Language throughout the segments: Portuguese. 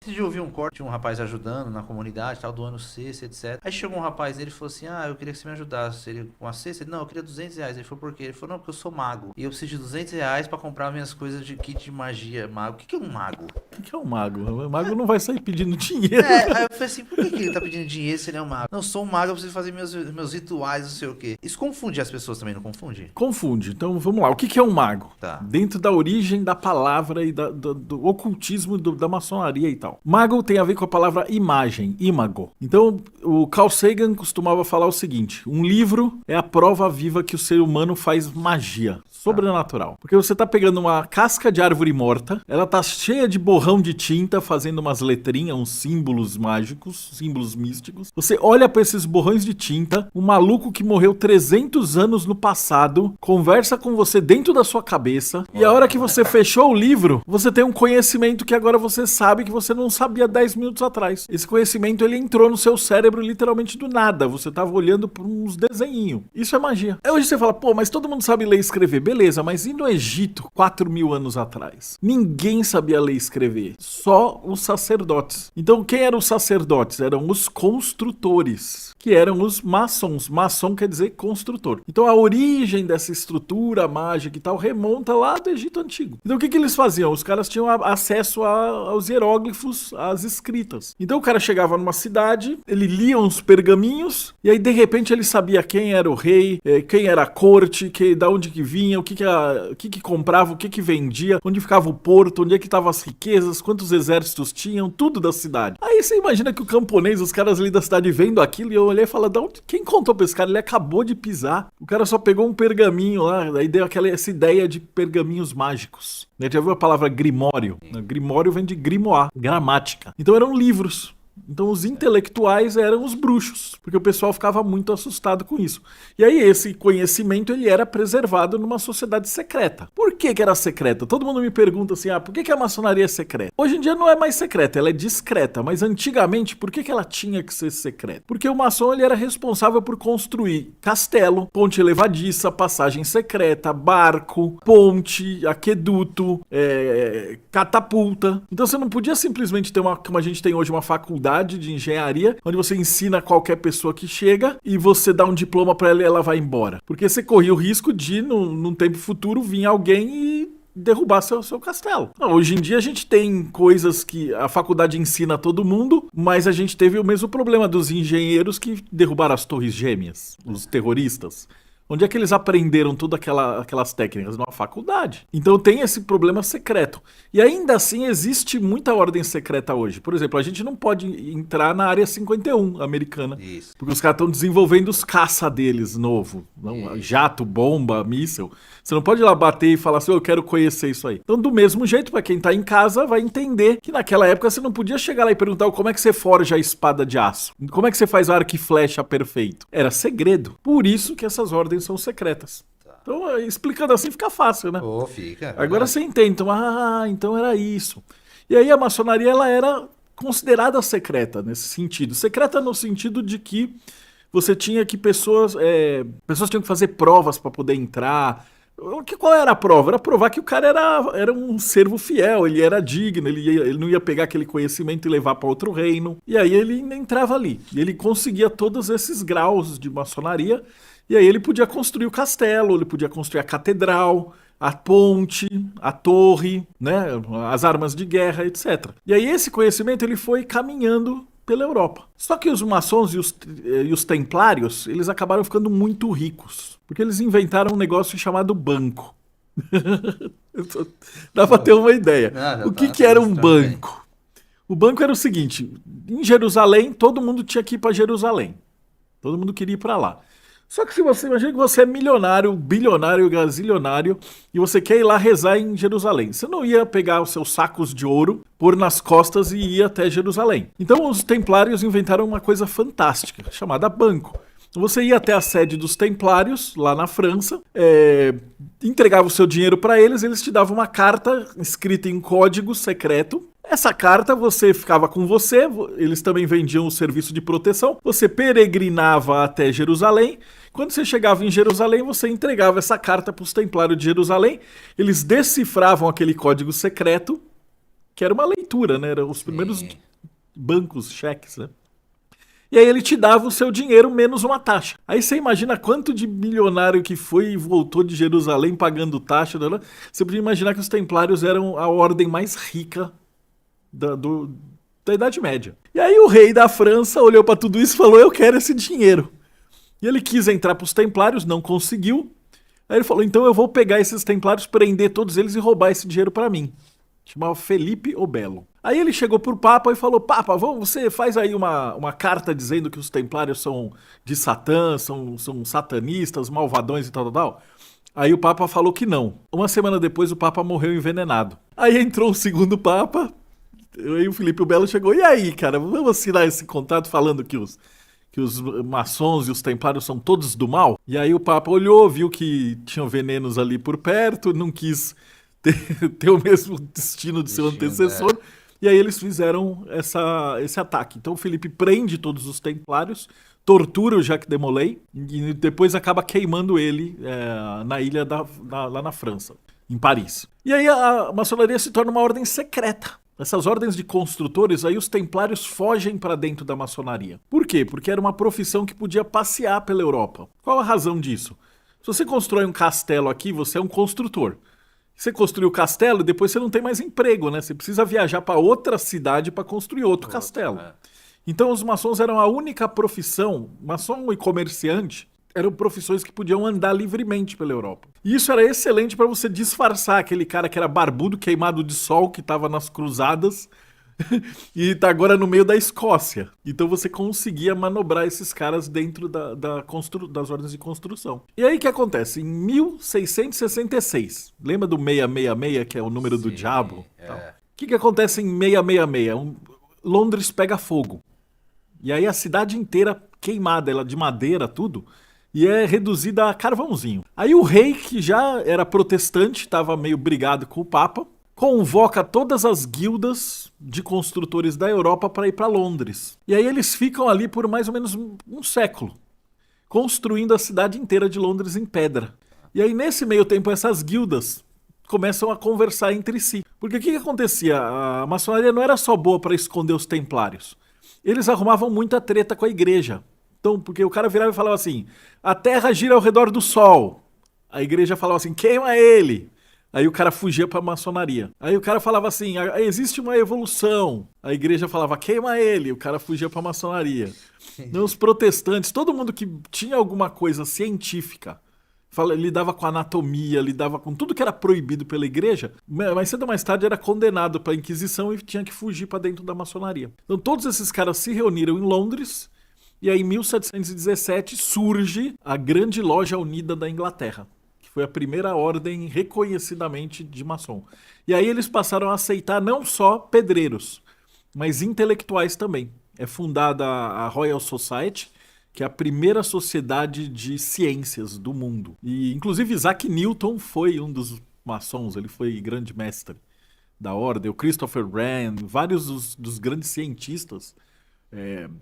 Esse dia eu vi um corte de um rapaz ajudando na comunidade, tal, doando cesta, etc. Aí chegou um rapaz nele e falou assim: eu queria que você me ajudasse. Ele, com a cesta? Ele, não, eu queria R$ 200. Ele falou, por quê? Ele falou, não, porque eu sou mago. E eu preciso de R$ 200 pra comprar minhas coisas de kit de magia. Mago. O que é um mago? O que é um mago? O mago não vai sair pedindo dinheiro. Aí eu falei assim, por que ele tá pedindo dinheiro se ele é um mago? Não, eu sou um mago, eu preciso fazer meus rituais, não sei o quê. Isso confunde as pessoas também, não confunde? Confunde. Então vamos lá. O que é um mago? Tá. Dentro da origem da palavra e do ocultismo da maçonaria e tal. Mago tem a ver com a palavra imagem, imago. Então o Carl Sagan costumava falar o seguinte: um livro é a prova viva que o ser humano faz magia. Sobrenatural. Porque você tá pegando uma casca de árvore morta, ela tá cheia de borrão de tinta, fazendo umas letrinhas, uns símbolos mágicos, símbolos místicos. Você olha pra esses borrões de tinta, um maluco que morreu 300 anos no passado, conversa com você dentro da sua cabeça, e a hora que você fechou o livro, você tem um conhecimento que agora você sabe que você não sabia 10 minutos atrás. Esse conhecimento, ele entrou no seu cérebro literalmente do nada. Você tava olhando pra uns desenhinhos. Isso é magia. Aí hoje você fala, pô, mas todo mundo sabe ler e escrever. Beleza, mas e no Egito, 4.000 anos atrás? Ninguém sabia ler e escrever, só os sacerdotes. Então quem eram os sacerdotes? Eram os construtores, que eram os maçons. Maçom quer dizer construtor. Então a origem dessa estrutura mágica e tal remonta lá do Egito Antigo. Então o que eles faziam? Os caras tinham acesso aos hieróglifos, às escritas. Então o cara chegava numa cidade, ele lia uns pergaminhos, e aí de repente ele sabia quem era o rei, quem era a corte, da onde que vinha, o que comprava, o que vendia, onde ficava o porto, onde é que estavam as riquezas, quantos exércitos tinham, tudo da cidade. Aí você imagina que o camponês, os caras ali da cidade vendo aquilo, e eu olhei e falei, quem contou pra esse cara? Ele acabou de pisar. O cara só pegou um pergaminho lá, aí deu essa ideia de pergaminhos mágicos. Já viu a palavra grimório? Grimório vem de grimoire, gramática. Então eram livros. Então os intelectuais eram os bruxos, porque o pessoal ficava muito assustado com isso. E aí esse conhecimento, ele era preservado numa sociedade secreta. Por que era secreta? Todo mundo me pergunta assim, por que a maçonaria é secreta? Hoje em dia não é mais secreta, ela é discreta, mas antigamente por que ela tinha que ser secreta? Porque o maçom, ele era responsável por construir castelo, ponte levadiça, passagem secreta, barco, ponte, aqueduto, catapulta. Então você não podia simplesmente ter como a gente tem hoje, uma faculdade de engenharia, onde você ensina qualquer pessoa que chega e você dá um diploma pra ela e ela vai embora. Porque você corria o risco de, num tempo futuro, vir alguém e derrubar seu castelo. Não, hoje em dia a gente tem coisas que a faculdade ensina a todo mundo, mas a gente teve o mesmo problema dos engenheiros que derrubaram as torres gêmeas, os terroristas. Onde é que eles aprenderam todas aquelas técnicas? Numa faculdade. Então tem esse problema secreto. E ainda assim existe muita ordem secreta hoje. Por exemplo, a gente não pode entrar na área 51 americana. Isso. Porque os caras estão desenvolvendo os caça deles novo. Não, jato, bomba, míssil. Você não pode ir lá bater e falar assim, eu quero conhecer isso aí. Então do mesmo jeito, pra quem tá em casa, vai entender que naquela época você não podia chegar lá e perguntar como é que você forja a espada de aço. Como é que você faz arco e flecha perfeito. Era segredo. Por isso que essas ordens são secretas. Então, explicando assim fica fácil, né? Fica. Agora você entende. Então era isso. E aí a maçonaria, ela era considerada secreta nesse sentido. Secreta no sentido de que você tinha que pessoas tinham que fazer provas para poder entrar. Qual era a prova? Era provar que o cara era um servo fiel, ele era digno, ele não ia pegar aquele conhecimento e levar para outro reino. E aí ele entrava ali. E ele conseguia todos esses graus de maçonaria. E aí ele podia construir o castelo, ele podia construir a catedral, a ponte, a torre, né, as armas de guerra, etc. E aí esse conhecimento, ele foi caminhando pela Europa. Só que os maçons e os templários, eles acabaram ficando muito ricos, porque eles inventaram um negócio chamado banco. Dá pra ter uma ideia. O que era um banco? O banco era o seguinte, em Jerusalém, todo mundo tinha que ir para Jerusalém. Todo mundo queria ir para lá. Só que se você imagina que você é milionário, bilionário, gazilionário, e você quer ir lá rezar em Jerusalém. Você não ia pegar os seus sacos de ouro, pôr nas costas e ir até Jerusalém. Então os templários inventaram uma coisa fantástica, chamada banco. Você ia até a sede dos templários, lá na França, entregava o seu dinheiro para eles, eles te davam uma carta escrita em código secreto. Essa carta você ficava com você, eles também vendiam o serviço de proteção, você peregrinava até Jerusalém. Quando você chegava em Jerusalém, você entregava essa carta para os templários de Jerusalém, eles decifravam aquele código secreto que era uma leitura, né? Eram os primeiros Sim. bancos, cheques, né? E aí ele te dava o seu dinheiro menos uma taxa. Aí você imagina quanto de milionário que foi e voltou de Jerusalém pagando taxa. Você podia imaginar que os templários eram a ordem mais rica da Idade Média. E aí o rei da França olhou para tudo isso e falou: eu quero esse dinheiro. E ele quis entrar para os templários, não conseguiu. Aí ele falou: então eu vou pegar esses templários, prender todos eles e roubar esse dinheiro para mim. Chamava Felipe o Belo. Aí ele chegou pro Papa e falou: Papa, você faz aí uma carta dizendo que os templários são de Satã, são satanistas, malvadões e tal. Aí o Papa falou que não. Uma semana depois o Papa morreu envenenado. Aí entrou o segundo Papa, aí o Felipe o Belo chegou: e aí, cara, vamos assinar esse contrato falando que os maçons e os templários são todos do mal? E aí o Papa olhou, viu que tinham venenos ali por perto, não quis ter o mesmo destino de seu antecessor. E aí eles fizeram esse ataque. Então o Felipe prende todos os templários, tortura o Jacques de Molay e depois acaba queimando ele na ilha lá na França, em Paris. E aí a maçonaria se torna uma ordem secreta. Essas ordens de construtores, aí os templários fogem para dentro da maçonaria. Por quê? Porque era uma profissão que podia passear pela Europa. Qual a razão disso? Se você constrói um castelo aqui, você é um construtor. Você construiu o castelo e depois você não tem mais emprego, né? Você precisa viajar para outra cidade para construir outro castelo. Então os maçons eram a única profissão, maçom e comerciante, eram profissões que podiam andar livremente pela Europa. E isso era excelente para você disfarçar aquele cara que era barbudo, queimado de sol, que estava nas cruzadas e tá agora no meio da Escócia. Então você conseguia manobrar esses caras dentro das ordens de construção. E aí o que acontece? Em 1666, lembra do 666, que é o número do diabo? O que acontece em 666? Londres pega fogo. E aí a cidade inteira queimada, ela de madeira, tudo, e é reduzida a carvãozinho. Aí o rei, que já era protestante, estava meio brigado com o Papa, convoca todas as guildas de construtores da Europa para ir para Londres. E aí eles ficam ali por mais ou menos um século, construindo a cidade inteira de Londres em pedra. E aí nesse meio tempo essas guildas começam a conversar entre si. Porque o que acontecia? A maçonaria não era só boa para esconder os templários. Eles arrumavam muita treta com a igreja. Então, porque o cara virava e falava assim: a terra gira ao redor do sol. A igreja falava assim: queima ele. Aí o cara fugia pra maçonaria. Aí o cara falava assim: existe uma evolução. A igreja falava: queima ele. O cara fugia pra maçonaria. Então, os protestantes, todo mundo que tinha alguma coisa científica, lidava com anatomia, lidava com tudo que era proibido pela igreja, mais cedo ou mais tarde era condenado pra Inquisição e tinha que fugir pra dentro da maçonaria. Então todos esses caras se reuniram em Londres e aí em 1717 surge a Grande Loja Unida da Inglaterra. Foi a primeira ordem reconhecidamente de maçom. E aí eles passaram a aceitar não só pedreiros, mas intelectuais também. É fundada a Royal Society, que é a primeira sociedade de ciências do mundo. E inclusive Isaac Newton foi um dos maçons, ele foi grande mestre da ordem. O Christopher Wren, vários dos grandes cientistas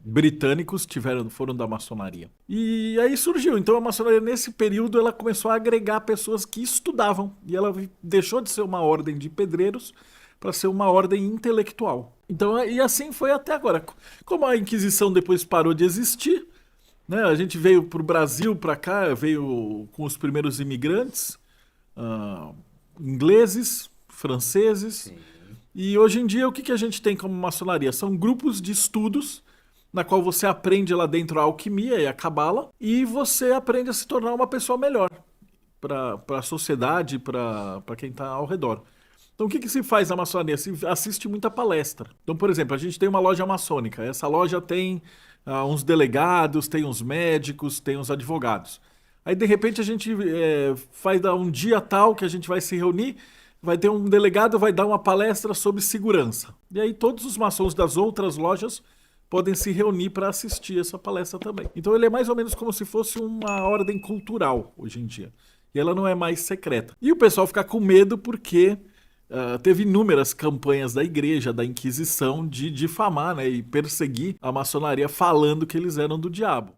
britânicos foram da maçonaria. E aí surgiu. Então a maçonaria nesse período ela começou a agregar pessoas que estudavam. E ela deixou de ser uma ordem de pedreiros para ser uma ordem intelectual. Então, e assim foi até agora. Como a Inquisição depois parou de existir, né, a gente veio para o Brasil, para cá, veio com os primeiros imigrantes, ingleses, franceses. Sim. E hoje em dia o que a gente tem como maçonaria? São grupos de estudos na qual você aprende lá dentro a alquimia e a cabala e você aprende a se tornar uma pessoa melhor para a sociedade, para quem está ao redor. Então o que se faz na maçonaria? Se assiste muita palestra. Então, por exemplo, a gente tem uma loja maçônica. Essa loja tem uns delegados, tem uns médicos, tem uns advogados. Aí, de repente, a gente faz um dia tal que a gente vai se reunir, vai ter um delegado, vai dar uma palestra sobre segurança. E aí todos os maçons das outras lojas podem se reunir para assistir essa palestra também. Então ele é mais ou menos como se fosse uma ordem cultural hoje em dia. E ela não é mais secreta. E o pessoal fica com medo porque teve inúmeras campanhas da igreja, da Inquisição, de difamar, né, e perseguir a maçonaria falando que eles eram do diabo.